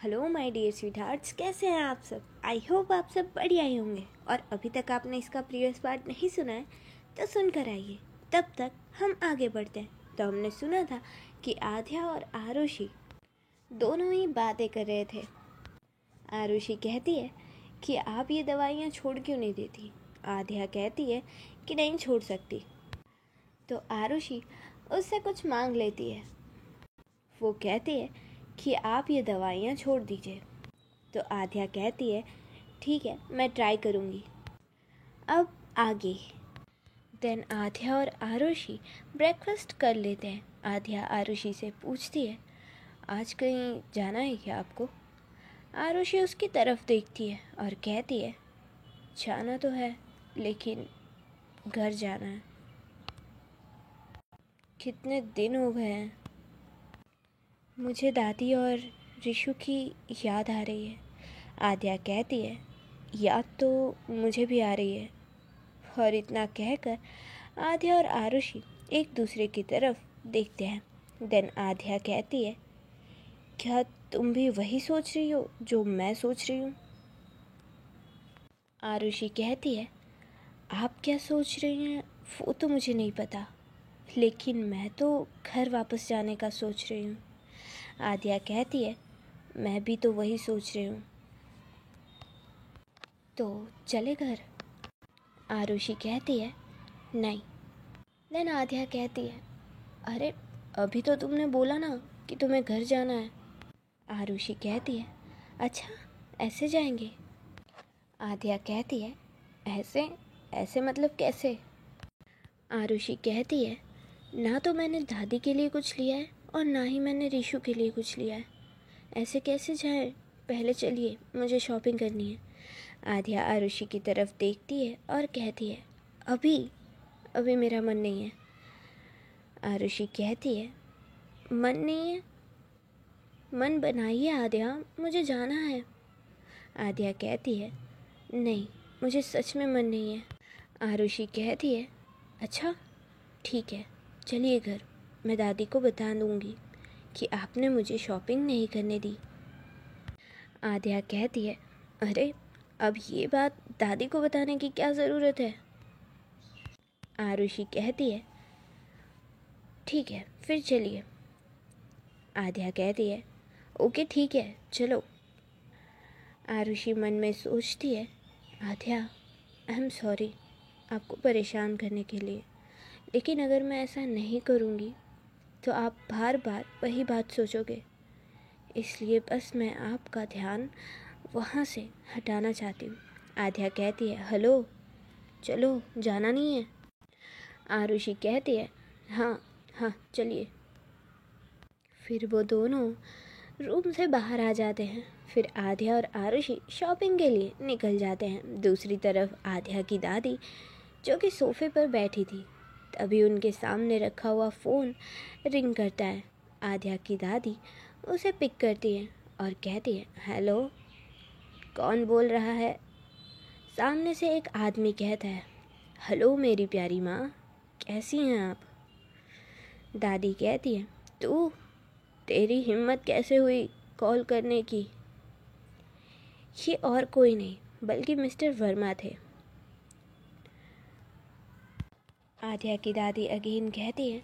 Hello my dear sweet hearts, कैसे हैं आप सब। आई होप आप सब बढ़िया ही होंगे। और अभी तक आपने इसका प्रीवियस पार्ट नहीं सुना है तो सुनकर आइए। तब तक हम आगे बढ़ते हैं। तो हमने सुना था कि आध्या और आरुषि दोनों ही बातें कर रहे थे। आरुषि कहती है कि आप ये दवाइयाँ छोड़ क्यों नहीं देती। आध्या कहती है कि नहीं छोड़ सकती। तो आरुषि उससे कुछ मांग लेती है। वो कहती है कि आप ये दवाइयाँ छोड़ दीजिए। तो आध्या कहती है ठीक है, मैं ट्राई करूँगी। अब आगे देन आध्या और आरुषि ब्रेकफास्ट कर लेते हैं। आध्या आरुषि से पूछती है आज कहीं जाना है क्या आपको। आरुषि उसकी तरफ देखती है और कहती है जाना तो है लेकिन घर जाना है। कितने दिन हो गए हैं, मुझे दादी और रिशु की याद आ रही है। आध्या कहती है याद तो मुझे भी आ रही है। और इतना कहकर आध्या और आरुषि एक दूसरे की तरफ देखते हैं। देन आध्या कहती है क्या तुम भी वही सोच रही हो जो मैं सोच रही हूँ। आरुषि कहती है आप क्या सोच रही हैं वो तो मुझे नहीं पता, लेकिन मैं तो घर वापस जाने का सोच रही हूँ। आध्या कहती है मैं भी तो वही सोच रही हूँ, तो चले घर। आरुषि कहती है नहीं। देन आध्या कहती है अरे अभी तो तुमने बोला ना कि तुम्हें घर जाना है। आरुषि कहती है अच्छा ऐसे जाएंगे। आध्या कहती है ऐसे ऐसे मतलब कैसे। आरुषि कहती है ना तो मैंने दादी के लिए कुछ लिया है और ना ही मैंने रिशु के लिए कुछ लिया है, ऐसे कैसे जाए। पहले चलिए मुझे शॉपिंग करनी है। आध्या आरुषि की तरफ देखती है और कहती है अभी अभी मेरा मन नहीं है। आरुषि कहती है मन नहीं है, मन बनाइए आध्या, मुझे जाना है। आध्या कहती है नहीं मुझे सच में मन नहीं है। आरुषि कहती है अच्छा ठीक है चलिए घर, मैं दादी को बता दूंगी कि आपने मुझे शॉपिंग नहीं करने दी। आध्या कहती है अरे अब ये बात दादी को बताने की क्या ज़रूरत है। आरुषि कहती है ठीक है फिर चलिए। आध्या कहती है ओके ठीक है चलो। आरुषि मन में सोचती है आध्या आई एम सॉरी आपको परेशान करने के लिए, लेकिन अगर मैं ऐसा नहीं करूँगी तो आप बार बार वही बात सोचोगे, इसलिए बस मैं आपका ध्यान वहाँ से हटाना चाहती हूँ। आध्या कहती है हेलो चलो जाना नहीं है। आरुषि कहती है हाँ हाँ चलिए। फिर वो दोनों रूम से बाहर आ जाते हैं। फिर आध्या और आरुषि शॉपिंग के लिए निकल जाते हैं। दूसरी तरफ आध्या की दादी जो कि सोफे पर बैठी थी, तभी उनके सामने रखा हुआ फ़ोन रिंग करता है। आध्या की दादी उसे पिक करती है और कहती है हेलो कौन बोल रहा है। सामने से एक आदमी कहता है हेलो मेरी प्यारी माँ, कैसी हैं आप। दादी कहती है तू, तेरी हिम्मत कैसे हुई कॉल करने की। ये और कोई नहीं बल्कि मिस्टर वर्मा थे। आध्या की दादी अगेन कहती है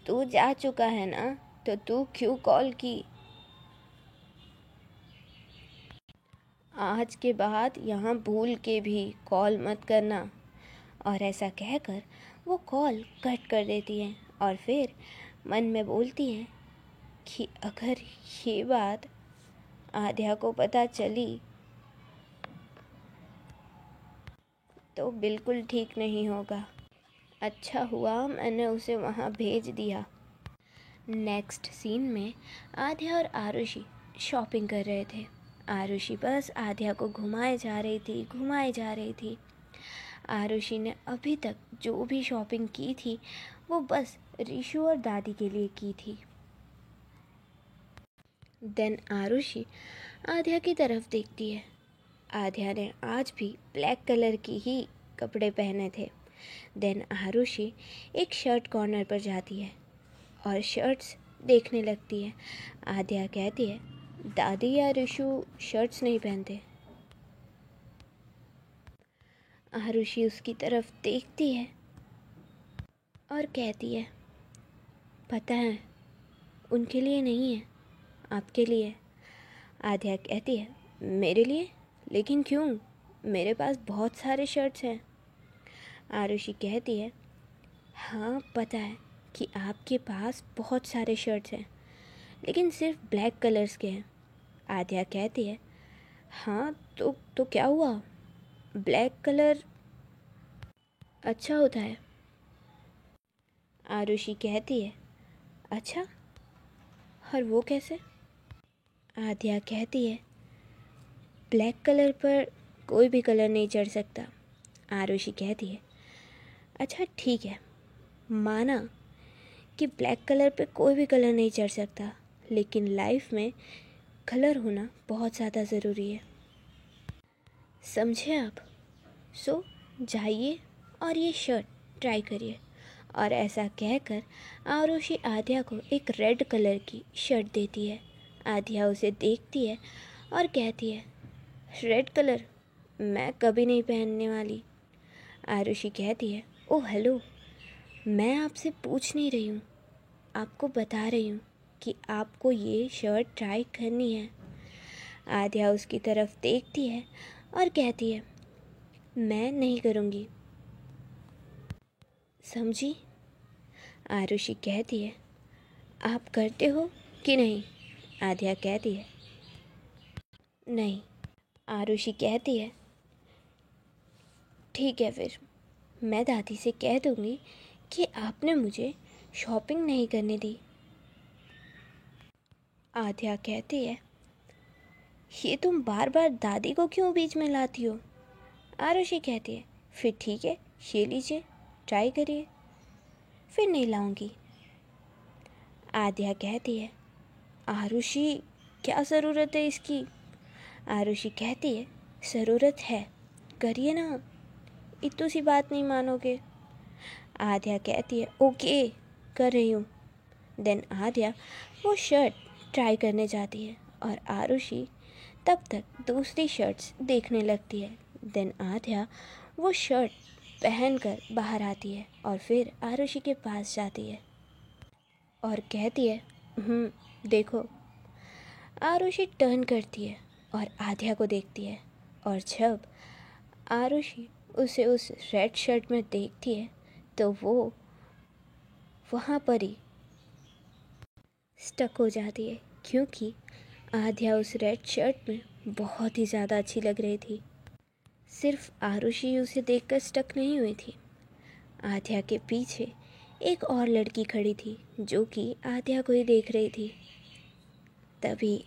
तू जा चुका है ना तो तू क्यों कॉल की। आज के बाद यहाँ भूल के भी कॉल मत करना। और ऐसा कहकर वो कॉल कट कर देती हैं और फिर मन में बोलती हैं कि अगर ये बात आध्या को पता चली तो बिल्कुल ठीक नहीं होगा। अच्छा हुआ मैंने उसे वहाँ भेज दिया। नेक्स्ट सीन में आध्या और आरुषि शॉपिंग कर रहे थे। आरुषि बस आध्या को घुमाए जा रही थी। आरुषि ने अभी तक जो भी शॉपिंग की थी वो बस रिशु और दादी के लिए की थी। देन आरुषि आध्या की तरफ देखती है। आध्या ने आज भी ब्लैक कलर की ही कपड़े पहने थे। देन आरुषि एक शर्ट कॉर्नर पर जाती है और शर्ट्स देखने लगती है। आध्या कहती है दादी या ऋषु शर्ट्स नहीं पहनते। आरुषि उसकी तरफ देखती है और कहती है, पता है उनके लिए नहीं है, आपके लिए है। आद्या कहती है, मेरे लिए? लेकिन क्यों? मेरे पास बहुत सारे शर्ट्स हैं। आरुषि कहती है, हाँ पता है कि आपके पास बहुत सारे शर्ट्स हैं, लेकिन सिर्फ ब्लैक कलर्स के हैं। आद्या कहती है, हाँ तो क्या हुआ? ब्लैक कलर अच्छा होता है। आरुषि कहती है, अच्छा, और वो कैसे? आद्या कहती है, ब्लैक कलर पर कोई भी कलर नहीं चढ़ सकता। आरुषि कहती है, अच्छा ठीक है, माना कि ब्लैक कलर पे कोई भी कलर नहीं चढ़ सकता, लेकिन लाइफ में कलर होना बहुत ज़्यादा ज़रूरी है, समझे आप? सो जाइए और ये शर्ट ट्राई करिए। और ऐसा कहकर आरुषि आद्या को एक रेड कलर की शर्ट देती है। आद्या उसे देखती है और कहती है, रेड कलर मैं कभी नहीं पहनने वाली। आरुषि कहती है, ओह हेलो, मैं आपसे पूछ नहीं रही हूँ, आपको बता रही हूँ कि आपको ये शर्ट ट्राई करनी है। आद्या उसकी तरफ देखती है और कहती है, मैं नहीं करूँगी, समझी? आरुषि कहती है, आप करते हो कि नहीं? आद्या कहती है, नहीं। आरुषि कहती है, ठीक है फिर मैं दादी से कह दूँगी कि आपने मुझे शॉपिंग नहीं करने दी। आद्या कहती है, ये तुम बार बार दादी को क्यों बीच में लाती हो? आरुषि कहती है, फिर ठीक है, ये लीजिए, ट्राई करिए। फिर नहीं लाऊंगी। आद्या कहती है, आरुषि क्या ज़रूरत है इसकी? आरुषि कहती है, ज़रूरत है, करिए ना, इतनी सी बात नहीं मानोगे। आद्या कहती है, ओके कर रही हूँ। देन आद्या वो शर्ट ट्राई करने जाती है और आरुषि तब तक दूसरी शर्ट्स देखने लगती है। देन आद्या वो शर्ट पहनकर बाहर आती है और फिर आरुषि के पास जाती है और कहती है, देखो। आरुषि टर्न करती है और आद्या को देखती है और जब आरुषि उसे उस रेड शर्ट में देखती है तो वो वहाँ पर ही स्टक हो जाती है, क्योंकि आद्या उस रेड शर्ट में बहुत ही ज़्यादा अच्छी लग रही थी। सिर्फ आरुषि उसे देखकर स्टक नहीं हुई थी, आद्या के पीछे एक और लड़की खड़ी थी जो कि आद्या को ही देख रही थी। तभी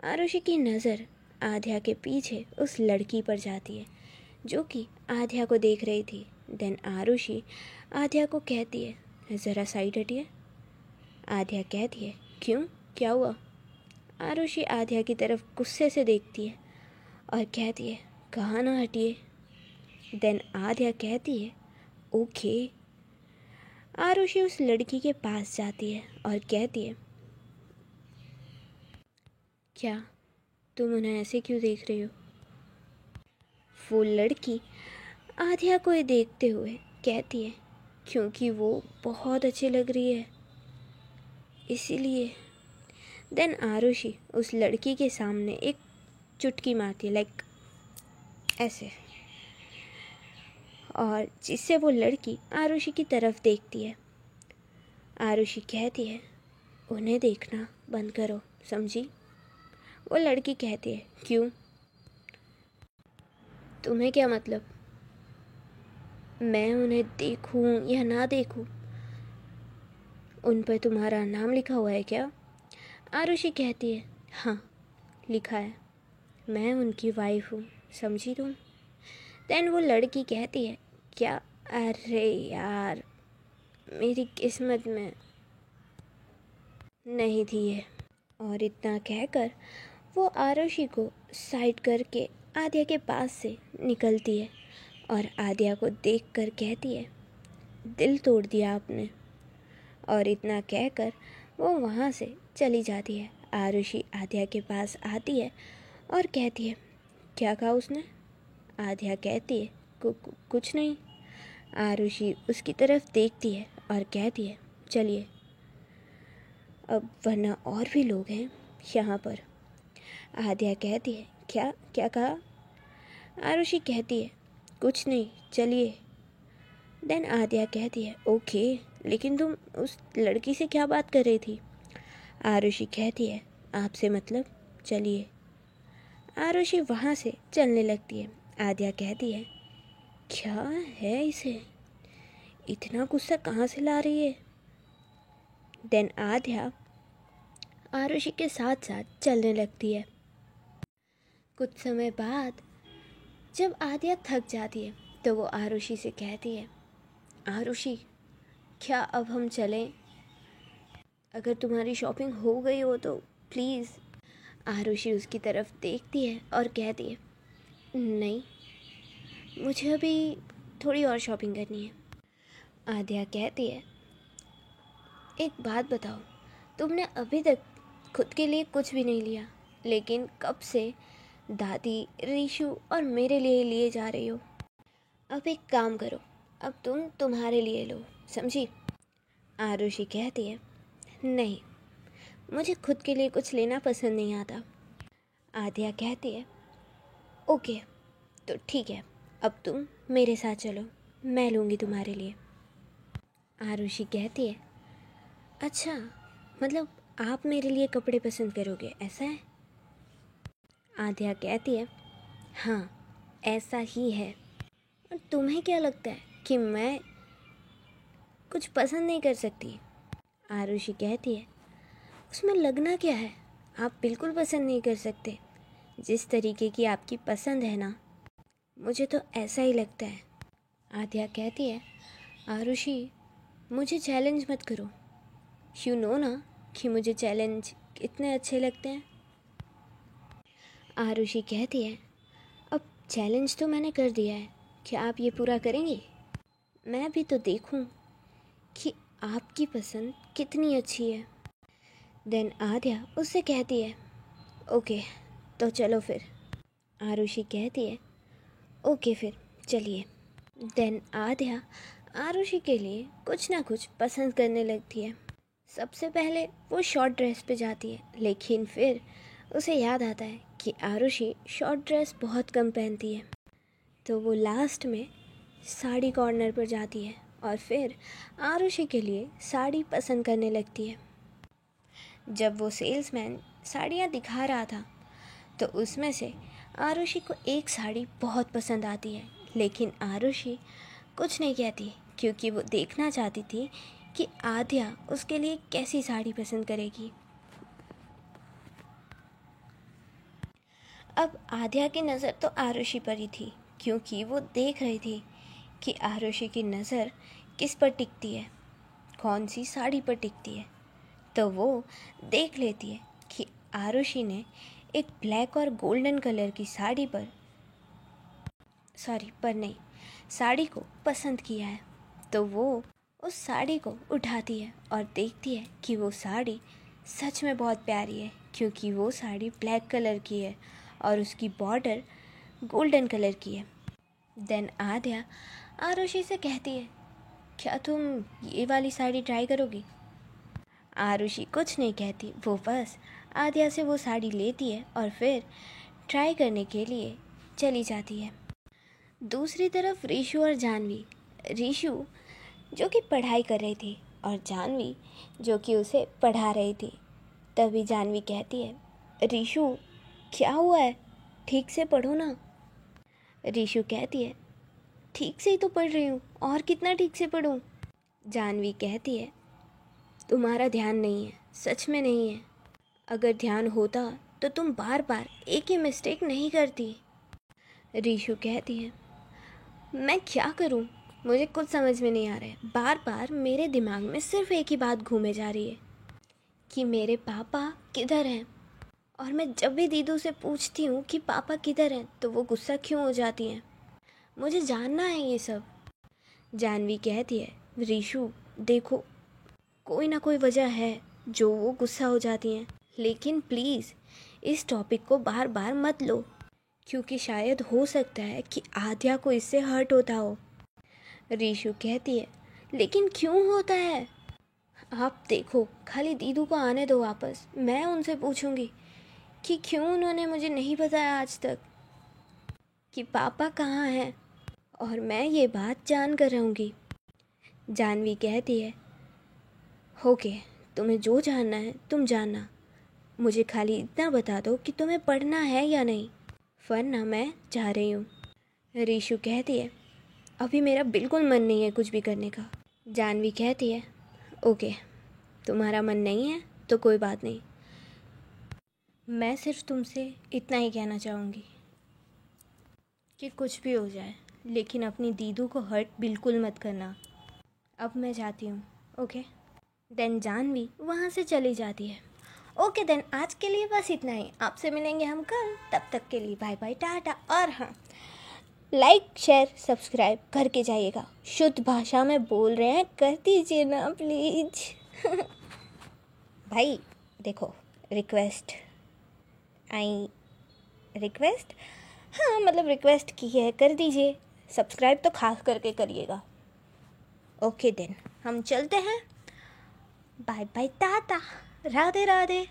आरुषि की नज़र आद्या के पीछे उस लड़की पर जाती है जो कि आद्या को देख रही थी। देन आरुषि आद्या को कहती है, ज़रा साइड हटिए। आद्या कहती है, क्यों, क्या हुआ? आरुषि आद्या की तरफ गुस्से से देखती है और कहती है, कहाँ ना हटिए। देन आद्या कहती है, ओके। आरुषि उस लड़की के पास जाती है और कहती है, क्या तुम उन्हें ऐसे क्यों देख रही हो? वो लड़की आद्या को ही देखते हुए कहती है, क्योंकि वो बहुत अच्छी लग रही है, इसीलिए। देन आरुषि उस लड़की के सामने एक चुटकी मारती है, लाइक ऐसे, और जिससे वो लड़की आरुषि की तरफ देखती है। आरुषि कहती है, उन्हें देखना बंद करो, समझी? वो लड़की कहती है, क्यों? तुम्हें क्या मतलब? मैं उन्हें देखूं या ना देखूं, उन पर तुम्हारा नाम लिखा हुआ है क्या? आरुषि कहती है, हाँ लिखा है, मैं उनकी वाइफ हूँ, समझी तुम? देन वो लड़की कहती है, क्या? अरे यार, मेरी किस्मत में नहीं थी ये। और इतना कहकर वो आरुषि को साइड करके आद्या के पास से निकलती है और आद्या को देखकर कहती है, दिल तोड़ दिया आपने। और इतना कहकर वो वहाँ से चली जाती है। आरुषि आद्या के पास आती है और कहती है, क्या कहा उसने? आद्या कहती है, कुछ नहीं। आरुषि उसकी तरफ देखती है और कहती है, चलिए अब, वरना और भी लोग हैं यहाँ पर। आद्या कहती है, क्या क्या कहा? आरुषि कहती है, कुछ नहीं, चलिए। देन आद्या कहती है, ओके, लेकिन तुम उस लड़की से क्या बात कर रही थी? आरुषि कहती है, आपसे मतलब, चलिए। आरुषि वहाँ से चलने लगती है। आद्या कहती है, क्या है इसे, इतना गुस्सा कहाँ से ला रही है? देन आद्या आरुषि के साथ साथ चलने लगती है। कुछ समय बाद जब आद्या थक जाती है तो वो आरुषि से कहती है, आरुषि, क्या अब हम चलें? अगर तुम्हारी शॉपिंग हो गई हो तो प्लीज़। आरुषि उसकी तरफ देखती है और कहती है, नहीं, मुझे अभी थोड़ी और शॉपिंग करनी है। आद्या कहती है, एक बात बताओ, तुमने अभी तक खुद के लिए कुछ भी नहीं लिया, लेकिन कब से दादी, रीशु और मेरे लिए लिए जा रही हो? अब एक काम करो, अब तुम तुम्हारे लिए लो, समझी? आरुषि कहती है, नहीं, मुझे खुद के लिए कुछ लेना पसंद नहीं आता। आद्या कहती है, ओके, तो ठीक है, अब तुम मेरे साथ चलो, मैं लूँगी तुम्हारे लिए। आरुषि कहती है, अच्छा, मतलब आप मेरे लिए कपड़े पसंद करोगे, ऐसा है? आद्या कहती है, हाँ, ऐसा ही है। और तुम्हें क्या लगता है कि मैं कुछ पसंद नहीं कर सकती? आरुषि कहती है, उसमें लगना क्या है, आप बिल्कुल पसंद नहीं कर सकते। जिस तरीके की आपकी पसंद है ना, मुझे तो ऐसा ही लगता है। आद्या कहती है, आरुषि, मुझे चैलेंज मत करो, यू नो ना कि मुझे चैलेंज कितने अच्छे लगते हैं। आरुषि कहती है, अब चैलेंज तो मैंने कर दिया है, क्या आप ये पूरा करेंगी? मैं भी तो देखूं कि आपकी पसंद कितनी अच्छी है। देन आद्या उससे कहती है, ओके, तो चलो फिर। आरुषि कहती है, ओके फिर चलिए। देन आद्या आरुषि के लिए कुछ ना कुछ पसंद करने लगती है। सबसे पहले वो शॉर्ट ड्रेस पे जाती है, लेकिन फिर उसे याद आता है कि आरुषि शॉर्ट ड्रेस बहुत कम पहनती है, तो वो लास्ट में साड़ी कॉर्नर पर जाती है और फिर आरुषि के लिए साड़ी पसंद करने लगती है। जब वो सेल्समैन साड़ियाँ दिखा रहा था तो उसमें से आरुषि को एक साड़ी बहुत पसंद आती है, लेकिन आरुषि कुछ नहीं कहती क्योंकि वो देखना चाहती थी कि आद्या उसके लिए कैसी साड़ी पसंद करेगी। अब आद्या की नज़र तो आरुषि पर ही थी, क्योंकि वो देख रही थी कि आरुषि की नज़र किस पर टिकती है, कौन सी साड़ी पर टिकती है। तो वो देख लेती है कि आरुषि ने एक ब्लैक और गोल्डन कलर की साड़ी साड़ी को पसंद किया है। तो वो उस साड़ी को उठाती है और देखती है कि वो साड़ी सच में बहुत प्यारी है, क्योंकि वो साड़ी ब्लैक कलर की है और उसकी बॉर्डर गोल्डन कलर की है। देन आद्या आरुषि से कहती है, क्या तुम ये वाली साड़ी ट्राई करोगी? आरुषि कुछ नहीं कहती, वो बस आद्या से वो साड़ी लेती है और फिर ट्राई करने के लिए चली जाती है। दूसरी तरफ रीशु और जानवी, रीशु जो कि पढ़ाई कर रही थी और जानवी जो कि उसे पढ़ा रही थी। तभी जानवी कहती है, रीशु, क्या हुआ है, ठीक से पढ़ो ना। रीशु कहती है, ठीक से ही तो पढ़ रही हूँ, और कितना ठीक से पढ़ूँ? जानवी कहती है, तुम्हारा ध्यान नहीं है, सच में नहीं है। अगर ध्यान होता तो तुम बार बार एक ही मिस्टेक नहीं करती। रीशु कहती है, मैं क्या करूं, मुझे कुछ समझ में नहीं आ रहा है। बार बार मेरे दिमाग में सिर्फ एक ही बात घूमे जा रही है कि मेरे पापा किधर हैं। और मैं जब भी दीदू से पूछती हूँ कि पापा किधर हैं तो वो गुस्सा क्यों हो जाती हैं। मुझे जानना है ये सब। जानवी कहती है, रीशु देखो, कोई ना कोई वजह है जो वो गुस्सा हो जाती हैं, लेकिन प्लीज़ इस टॉपिक को बार बार मत लो, क्योंकि शायद हो सकता है कि आद्या को इससे हर्ट होता हो। रीशु कहती है, लेकिन क्यों होता है? आप देखो, खाली दीदू को आने दो वापस, मैं उनसे पूछूंगी कि क्यों उन्होंने मुझे नहीं बताया आज तक कि पापा कहाँ हैं, और मैं ये बात जान कर रहूँगी। जानवी कहती है, ओके, तुम्हें जो जानना है तुम जानना, मुझे खाली इतना बता दो कि तुम्हें पढ़ना है या नहीं, वरना मैं जा रही हूँ। रीशु कहती है, अभी मेरा बिल्कुल मन नहीं है कुछ भी करने का। जानवी कहती है, ओके, तुम्हारा मन नहीं है तो कोई बात नहीं, मैं सिर्फ तुमसे इतना ही कहना चाहूँगी कि कुछ भी हो जाए लेकिन अपनी दीदू को हर्ट बिल्कुल मत करना। अब मैं जाती हूँ, ओके। देन जानवी वहाँ से चली जाती है। ओके देन, आज के लिए बस इतना ही, आपसे मिलेंगे हम कल, तब तक के लिए बाय बाय, टाटा। और हाँ, लाइक शेयर सब्सक्राइब करके जाइएगा, शुद्ध भाषा में बोल रहे हैं, कर दीजिए ना प्लीज। भाई देखो, रिक्वेस्ट हाँ मतलब रिक्वेस्ट की है, कर दीजिए, सब्सक्राइब तो खास करके करिएगा। ओके देन, हम चलते हैं, बाय बाय, टाटा, राधे राधे।